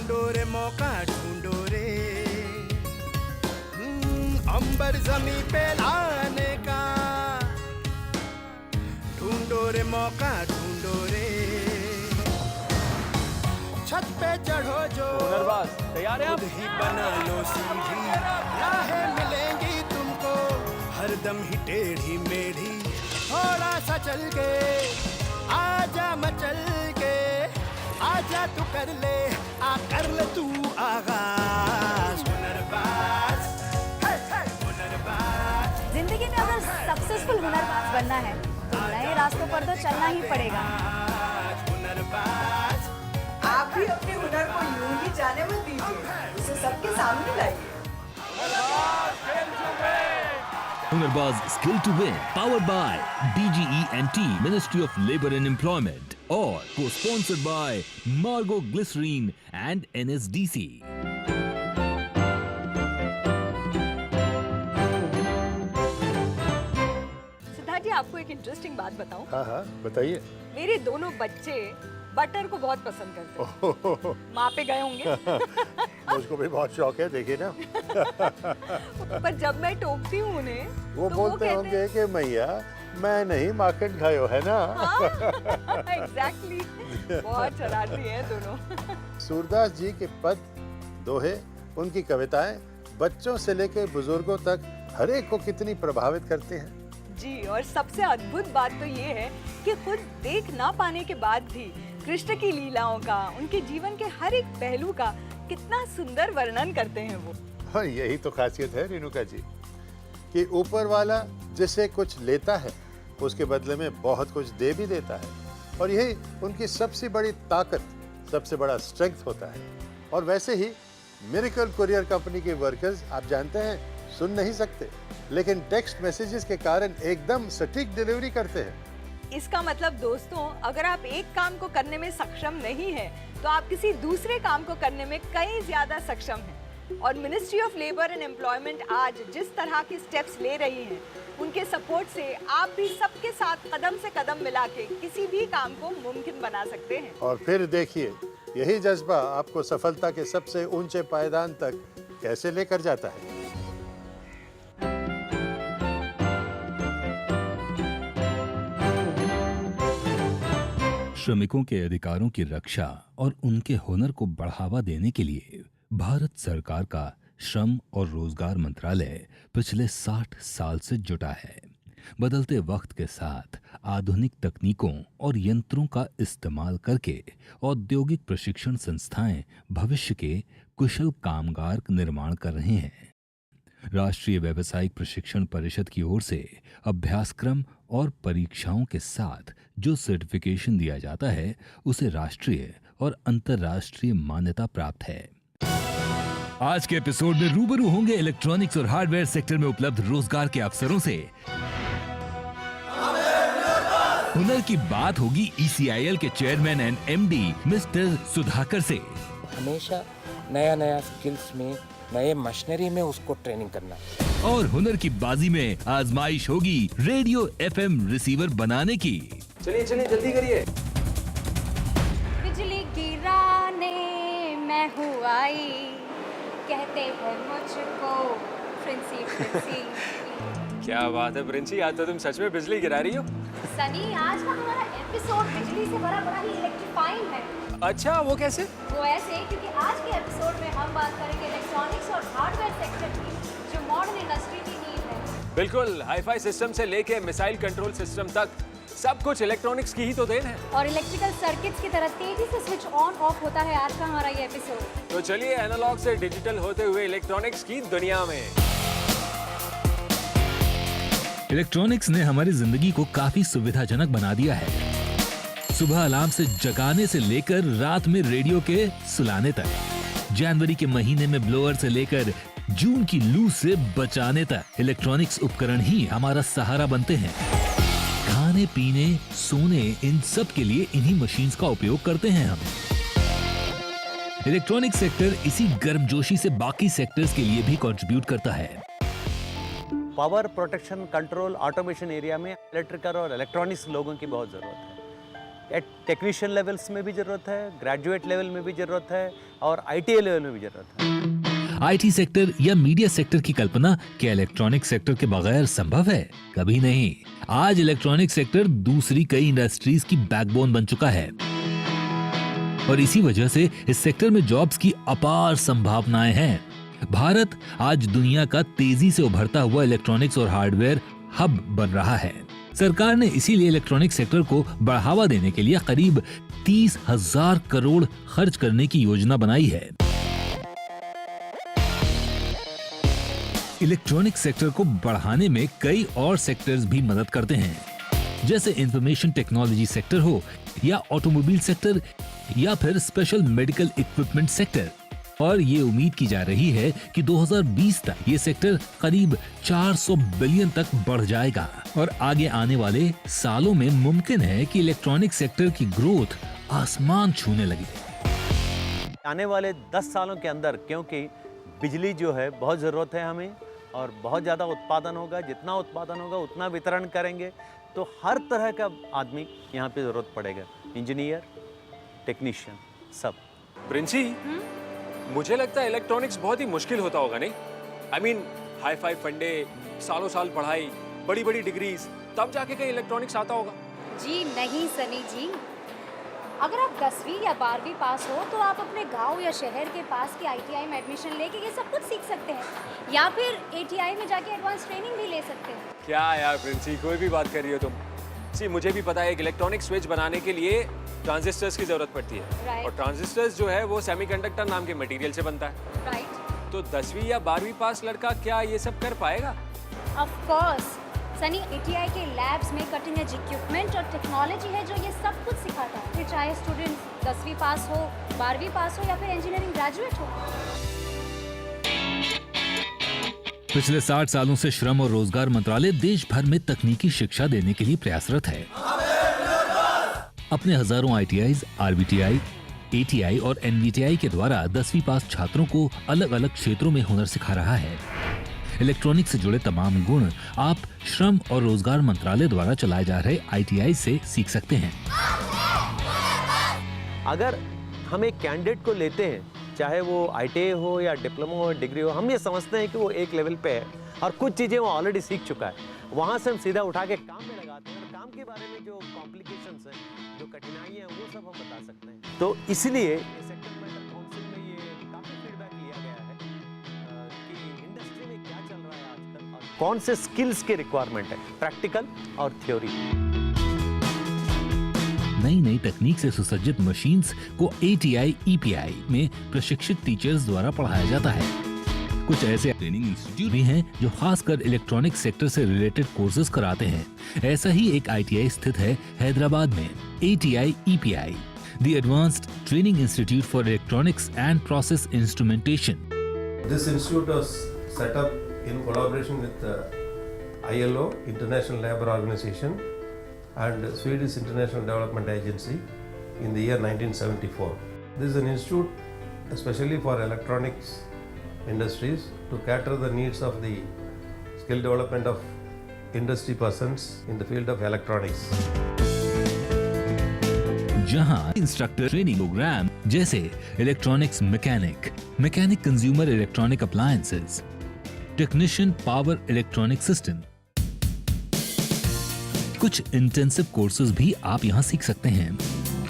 ढूंढो रे मौका ढूंढो रे, अंबर जमी पे लाने का, ढूंढो रे मौका ढूंढो रे, छत पे चढ़ो जो हुनरबाज तैयार है आप? खुद ही बना लो सीढ़ी, राहें मिलेंगी तुमको हरदम ही टेढ़ी मेढ़ी, थोड़ा सा चल के आजा मचल के, आजा तू कर ले तू आगाज, हुनरबाज, हुनरबाज। जिंदगी में अगर सक्सेसफुल हुनरबाज बनना है तो नए रास्तों पर तो चलना ही पड़ेगा। हुनरबाज, आप भी अपने हुनर को यूं ही जाने मत दीजिए, उसे सबके सामने लाइए। Hunarbaz Skill to Win, powered by DGE&T, Ministry of Labour and Employment, or co-sponsored by Margo Glycerine and NSDC. Siddharth जी, आपको एक इंटरेस्टिंग बात बताऊं? हाँ हाँ बताइए। मेरे दोनों बच्चे बटर को बहुत पसंद करते हैं। माँ पे गए होंगे। मुझको भी बहुत शौक है, देखिए ना। पर जब मैं टोकती हूँ उन्हें वो तो बोलते होंगे कि मैया मैं नहीं मार्केट खायो है ना। एग्जैक्टली, बहुत शरारती हैं दोनों। सूरदास जी के पद, दोहे, उनकी कविताएं बच्चों से लेकर बुजुर्गों तक हर एक को कितनी प्रभावित करते हैं। जी, और सबसे अद्भुत बात तो ये है कि खुद देख ना पाने के बाद भी कृष्ण की लीलाओं का, उनके जीवन के हर एक पहलू का कितना सुंदर वर्णन करते हैं वो। हाँ, यही तो खासियत है रेणुका जी, कि ऊपर वाला जिसे कुछ लेता है उसके बदले में बहुत कुछ दे भी देता है, और यही उनकी सबसे बड़ी ताकत, सबसे बड़ा स्ट्रेंथ होता है। और वैसे ही मिरेकल कुरियर कंपनी के वर्कर्स, आप जानते हैं, सुन नहीं सकते, लेकिन टेक्स्ट मैसेजेस के कारण एकदम सटीक डिलीवरी करते हैं। इसका मतलब दोस्तों, अगर आप एक काम को करने में सक्षम नहीं हैं, तो आप किसी दूसरे काम को करने में कई ज्यादा सक्षम हैं। और ministry of labour and employment आज जिस तरह के स्टेप्स ले रही है, उनके सपोर्ट से आप भी सबके साथ कदम से कदम मिला के किसी भी काम को मुमकिन बना सकते हैं। और फिर देखिए, यही जज्बा आपको सफलता के सबसे ऊंचे पायदान तक कैसे लेकर जाता है। श्रमिकों के अधिकारों की रक्षा और उनके हुनर को बढ़ावा देने के लिए भारत सरकार का श्रम और रोजगार मंत्रालय पिछले 60 साल से जुटा है। बदलते वक्त के साथ आधुनिक तकनीकों और यंत्रों का इस्तेमाल करके औद्योगिक प्रशिक्षण संस्थाएं भविष्य के कुशल कामगार निर्माण कर रहे हैं। राष्ट्रीय व्यावसायिक प्रशिक्षण परिषद की ओर से अभ्यासक्रम और परीक्षाओं के साथ जो सर्टिफिकेशन दिया जाता है, उसे राष्ट्रीय और अंतर्राष्ट्रीय मान्यता प्राप्त है। आज के एपिसोड में रूबरू होंगे इलेक्ट्रॉनिक्स और हार्डवेयर सेक्टर में उपलब्ध रोजगार के अवसरों से। हुनर की बात होगी ECIL के chairman and MD mister Sudhakar से। हमेशा नया नया स्किल्स में, नए मशीनरी में उसको ट्रेनिंग करना। और हुनर की बाजी में आजमाइश होगी रेडियो FM रिसीवर बनाने की। चलिए चलिए जल्दी करिए। बिजली गिराने मैं हूँ आई, कहते हैं मुझको फ्रिंसी फ्रिंसी। क्या बात है प्रिंसी, आज तो तुम सच में बिजली गिरा रही हो। सनी, आज का हमारा एपिसोड बिजली से भरा बड़ा ही इलेक्ट्रीफाइंग है। अच्छा, वो कैसे? वो ऐसे क्योंकि आज के एपिसोड में हम बात करेंगे इलेक्ट्रॉनिक्स और हार्डवेयर सेक्टर की, जो मॉडर्न इंडस्ट्री की नींव है। बिल्कुल, हाईफाई सिस्टम से लेके मिसाइल कंट्रोल सिस्टम तक सब कुछ इलेक्ट्रॉनिक्स की ही तो देन है। और इलेक्ट्रिकल सर्किट्स की तरह तेजी से स्विच ऑन ऑफ होता है आज का हमारा ये एपिसोड। तो चलिए एनालॉग से डिजिटल होते हुए इलेक्ट्रॉनिक्स की दुनिया में। इलेक्ट्रॉनिक्स ने हमारी जिंदगी को काफी सुविधाजनक बना दिया है। सुबह अलार्म से जगाने से लेकर रात में रेडियो के सुलाने तक, जनवरी के महीने में ब्लोअर से लेकर जून की लू से बचाने तक, इलेक्ट्रॉनिक्स उपकरण ही हमारा सहारा बनते हैं। खाने पीने सोने इन सब के लिए इन्हीं मशीन्स का उपयोग करते हैं हम। इलेक्ट्रॉनिक सेक्टर इसी गर्मजोशी से बाकी सेक्टर्स के लिए भी कंट्रीब्यूट करता है। Power protection control automation area में इलेक्ट्रिकल और इलेक्ट्रॉनिक्स लोगों की बहुत ज़रूरत है। टेक्नीशियन लेवल्स में भी ज़रूरत है, ग्रेजुएट लेवल में भी ज़रूरत है और ITA लेवल में भी ज़रूरत है। आईटी सेक्टर या मीडिया सेक्टर की कल्पना क्या इलेक्ट्रॉनिक सेक्टर के बगैर संभव है? कभी नहीं। आज इलेक्ट्रॉनिक सेक्टर दूसरी कई इंडस्ट्रीज की बैकबोन बन चुका है और इसी वजह से इस सेक्टर में जॉब्स की अपार संभावनाएं हैं। भारत आज दुनिया का तेजी से उभरता हुआ इलेक्ट्रॉनिक्स और हार्डवेयर हब बन रहा है। सरकार ने इसीलिए इलेक्ट्रॉनिक सेक्टर को बढ़ावा देने के लिए करीब 30,000 करोड़ खर्च करने की योजना बनाई है। इलेक्ट्रॉनिक सेक्टर को बढ़ाने में कई और सेक्टर्स भी मदद करते हैं, जैसे इंफॉर्मेशन टेक्नोलॉजी सेक्टर हो या ऑटोमोबाइल सेक्टर या फिर स्पेशल मेडिकल इक्विपमेंट सेक्टर। और ये उम्मीद की जा रही है कि 2020 तक ये सेक्टर करीब 400 बिलियन तक बढ़ जाएगा और आगे आने वाले सालों में मुमकिन है कि इलेक्ट्रॉनिक सेक्टर की ग्रोथ आसमान छूने लगे। आने वाले 10 सालों के अंदर, क्योंकि बिजली जो है बहुत ज़रूरत है हमें और बहुत ज़्यादा उत्पादन होगा, जितना उत्पादन होगा उतना वितरण करेंगे, तो हर तरह का आदमी यहाँ पे ज़रूरत पड़ेगा, इंजीनियर, टेक्नीशियन, सब। प्रिंसी, मुझे लगता है इलेक्ट्रॉनिक्स बहुत ही मुश्किल होता होगा, नहीं? आई मीन हाई फाई फंडे, सालों साल पढ़ाई, बड़ी बड़ी डिग्रीज, तब जाके कहीं इलेक्ट्रॉनिक्स आता होगा। जी नहीं सनी जी, अगर आप 10वीं या 12वीं पास हो तो आप अपने गांव या शहर के पास की ITI में एडमिशन लेके ये सब कुछ सीख सकते हैं या फिर ATI में जाके एडवांस ट्रेनिंग भी ले सकते हैं। क्या यार प्रिंसी, कोई भी बात कर रही हो तुम। सी, मुझे भी पता है कि इलेक्ट्रॉनिक स्विच बनाने के लिए ट्रांजिस्टर्स की जरूरत पड़ती है। Right. और ट्रांजिस्टर्स जो है वो सेमीकंडक्टर नाम के मटेरियल से बनता है। राइट। तो 10वीं या 12वीं पास लड़का क्या ये सब कर पाएगा? ऑफ कोर्स सनी, ATI के लैब्स में कटिंग एज इक्विपमेंट और टेक्नोलॉजी है जो ये सब कुछ सिखाता है, फिर चाहे स्टूडेंट 10वीं पास हो, 12वीं पास हो या फिर इंजीनियरिंग ग्रेजुएट हो। पिछले 60 सालों से श्रम और रोजगार मंत्रालय देश भर में तकनीकी शिक्षा देने के लिए प्रयासरत है। अपने हजारों ITIs, RBTI, ATI और NVTI के द्वारा 10वीं पास छात्रों को अलग अलग क्षेत्रों में हुनर सिखा रहा है। इलेक्ट्रॉनिक से जुड़े तमाम गुण आप श्रम और रोजगार मंत्रालय द्वारा चलाए जा रहे ITI से सीख सकते हैं। अगर हम एक कैंडिडेट को लेते हैं, चाहे वो ITA हो या डिप्लोमा हो, डिग्री हो, हम ये समझते हैं कि वो एक लेवल पे है और कुछ चीज़ें वो ऑलरेडी सीख चुका है, वहाँ से हम सीधा उठा के काम में लगाते हैं और काम के बारे में जो कॉम्प्लिकेशंस हैं, जो कठिनाइयाँ हैं, वो सब हम बता सकते हैं। तो इसलिए सेक्टर मैटर काउंसिल में ये काफ़ी फीडबैक लिया गया है कि इंडस्ट्री में क्या चल रहा है आजकल और कौन से स्किल्स के रिक्वायरमेंट है, प्रैक्टिकल और थ्योरी। नई नई तकनीक से सुसज्जित मशीन्स को ATI, EPI में प्रशिक्षित टीचर्स द्वारा पढ़ाया जाता है। कुछ ऐसे ट्रेनिंग इंस्टीट्यूट भी हैं जो खासकर इलेक्ट्रॉनिक सेक्टर से रिलेटेड कोर्सेज कराते हैं। ऐसा ही एक ITI स्थित है हैदराबाद में, ATI, EPI, The Advanced Training Institute for Electronics and Process Instrumentation. This institute was set up in collaboration with ILO, International Labour Organization, and Swedish International Development Agency in the year 1974. This is an institute especially for electronics industries to cater the needs of the skill development of industry persons in the field of electronics. जहां instructor training programme जैसे electronics mechanic, mechanic consumer electronic appliances, technician power electronic system, कुछ intensive courses भी आप यहाँ सीख सकते हैं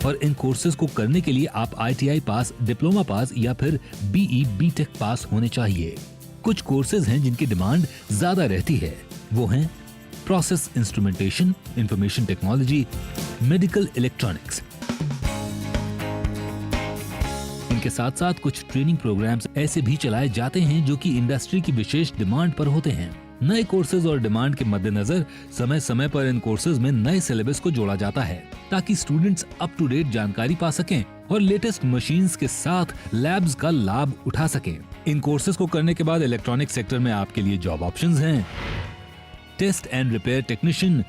और इन कोर्सेज को करने के लिए आप ITI पास, डिप्लोमा पास या फिर BE, BTech पास होने चाहिए। कुछ कोर्सेज हैं जिनकी डिमांड ज्यादा रहती है, वो हैं process instrumentation, information technology, medical electronics. इनके साथ साथ कुछ ट्रेनिंग प्रोग्राम्स ऐसे भी चलाए जाते हैं जो कि इंडस्ट्री की विशेष डिमांड पर होते हैं। नए कोर्सेज और डिमांड के मद्देनजर समय समय पर इन कोर्सेज में नए सिलेबस को जोड़ा जाता है ताकि स्टूडेंट्स अप टू डेट जानकारी पा सकें और लेटेस्ट मशीन्स के साथ लैब्स का लाभ उठा सकें। इन कोर्सेज को करने के बाद इलेक्ट्रॉनिक सेक्टर में आपके लिए जॉब ऑप्शंस हैं: test and repair technician,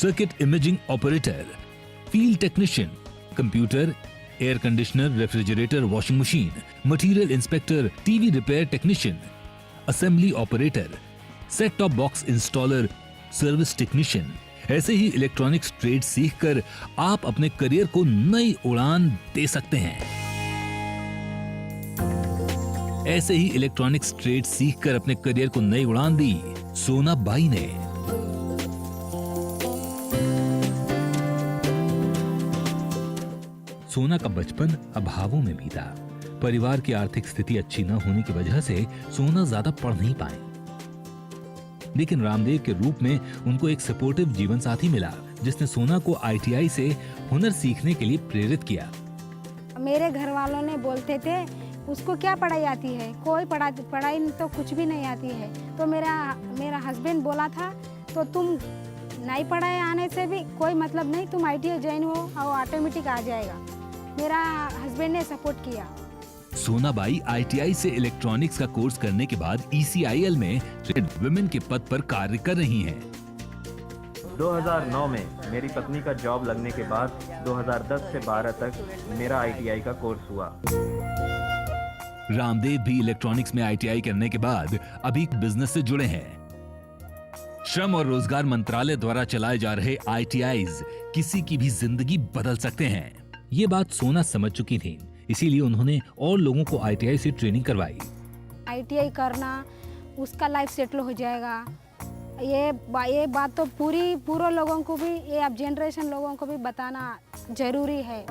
circuit imaging operator, field technician, computer, air conditioner, refrigerator, washing machine, material inspector, TV repair technician, assembly operator, set top box installer, service technician, ऐसे ही electronics trade सीखकर आप अपने career को नई उड़ान दे सकते हैं। ऐसे ही इलेक्ट्रॉनिक्स ट्रेड सीखकर अपने करियर को नई उड़ान दी सोना बाई ने। सोना का बचपन अभावों में बीता। परिवार की आर्थिक स्थिति अच्छी न होने की वजह से सोना ज्यादा पढ़ नहीं पाए, लेकिन रामदेव के रूप में उनको एक सपोर्टिव जीवन साथी मिला जिसने सोना को ITI से हुनर सीखने के लिए प्रेरित किया। मेरे घर वालों ने बोलते थे उसको क्या पढ़ाई आती है, कोई पढ़ाई तो कुछ भी नहीं आती है। तो मेरा हस्बैंड बोला था तो तुम नहीं पढ़ाई आने से भी कोई मतलब नहीं, तुम ITI ज्वाइन हो और ऑटोमेटिक आ जाएगा। मेरा हस्बैंड ने सपोर्ट किया। सोनाबाई ITI से इलेक्ट्रॉनिक्स का कोर्स करने के बाद ECIL में ट्रेड वुमेन के पद पर कार्य कर रही हैं। 2009 में मेरी पत्नी का जॉब लगने के बाद 2010 से 12 तक मेरा ITI का कोर्स हुआ। रामदेव भी इलेक्ट्रॉनिक्स में ITI करने के बाद अभी बिजनेस से जुड़े हैं। श्रम और रोजगार मंत्रालय द्वारा चलाए जा रहे ITIs किसी की भी जिंदगी बदल सकते हैं। ये बात सोना समझ चुकी थी, इसीलिए उन्होंने और लोगों को ITI से ट्रेनिंग करवाई। ITI करना उसका लाइफ सेटल हो जाएगा, ये बात तो पूरे लोगों को भी, ये अब जनरेशन लोगों को भी बताना जरूरी है।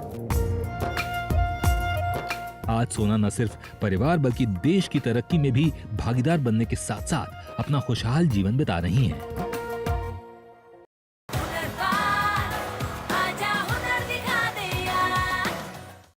आज सोना न सिर्फ परिवार बल्कि देश की तरक्की में भी भागीदार बनने के साथ साथ अपना खुशहाल जीवन बिता रही हैं।